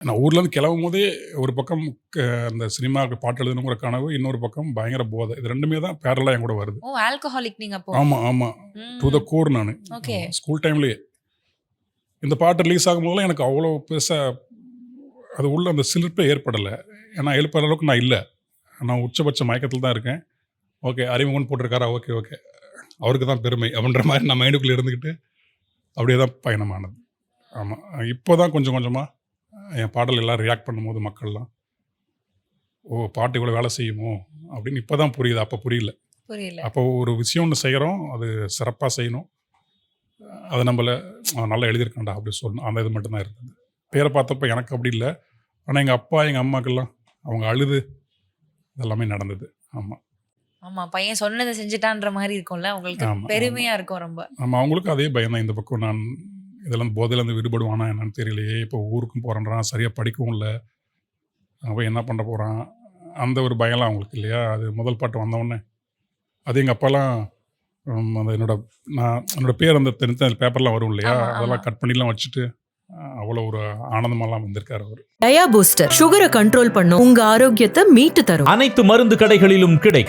நான் ஊர்லேருந்து கிளம்பும்போதே ஒரு பக்கம் அந்த சினிமாவுக்கு பாட்டு எழுதணுங்கிற கனவு, இன்னொரு பக்கம் பயங்கர போதை. இது 2மே தான் பேரலா என் கூட வருது. ஓ! ஆல்கஹாலிக் நீங்க அப்போ. ஆமா, ஆமா. டூ த ம். கோர் நானு. ஓகே. ஸ்கூல் டைம்லயே. இந்த பாட்டு ரிலீஸ் ஆகும்போதெல்லாம் எனக்கு அவ்வளோ பெருசா அது உள்ள அந்த சிலிர்ப்பே ஏற்படல. ஏன்னா எழுப்புற அளவுக்கு நான் இல்ல. நான் உச்சபட்ச மயக்கத்தில தான் இருக்கேன். ஓகே அறிமுகம்னு போட்டிருக்காரா, ஓகே, ஓகே. அவருக்கு தான் பெருமை அப்படின்ற மாரி நான் மைண்டுக்குள்ள இருந்துக்கிட்டு, அப்படியே தான் பயணமானது. ஆமா. இப்போ தான் கொஞ்சம் கொஞ்சமா என் பாடல் எல்லாம் ரியாக்ட் பண்ணும்போது மக்கள்லாம், ஓ! பாட்டு இவ்வளோ வேலை செய்யுமோ! அப்படின்னு இப்போ தான் புரியுது. அப்போ புரியல. புரியல. அப்போ ஒரு விஷயம் ஒண்ணு செய்றோம். அது சிறப்பா செய்யணும். அது நம்மள நல்லா எழுதியிருக்கான்டா அப்படி சொல்லணும். அந்த இது மட்டும் தான் இருந்தது. பேர பார்த்தப்ப எனக்கு அப்படி இல்ல. ஆனா எங்க அப்பா, எங்க அம்மாக்கெல்லாம் அவங்க அழுது இதெல்லாமே நடந்தது. ஆமா. ஆமா. பையன் சொன்னத செஞ்சுட்டான்ற மாரி இருக்கும்ல. உங்களுக்கு ஆமா, ஆமா. பெருமையா இருக்கும் ரொம்ப. ஆமா. அவங்களுக்கும் அதே பயம் தான். இந்த பக்கம் நான் இதெல்லாம் போதையிலேருந்து விடுபடுவானா என்னன்னு தெரியலையே! இப்போ ஊருக்கும் போறேன்றான். சரியா படிக்கவும் இல்ல. அவன் என்ன பண்ண போறான்? அந்த ஒரு பயம்லாம் அவங்களுக்கு இல்லையா? அது முதல் பாட்டு வந்தவுடனே, அது எங்க அப்பாலாம் அந்த என்னோட பேர் அந்த பேப்பர்லாம் வரும் இல்லையா? ஆமா, ஆமா. அதெல்லாம் கட் பண்ணிலாம் வச்சுட்டு, அவ்வளோ ஒரு ஆனந்தமாலாம் வந்திருக்காரு அவரு. டயா பூஸ்டர் சுகரை கண்ட்ரோல் பண்ணும், உங்க ஆரோக்கியத்தை மீட்டு தரும். அனைத்து மருந்து கடைகளிலும் கிடைக்கும்.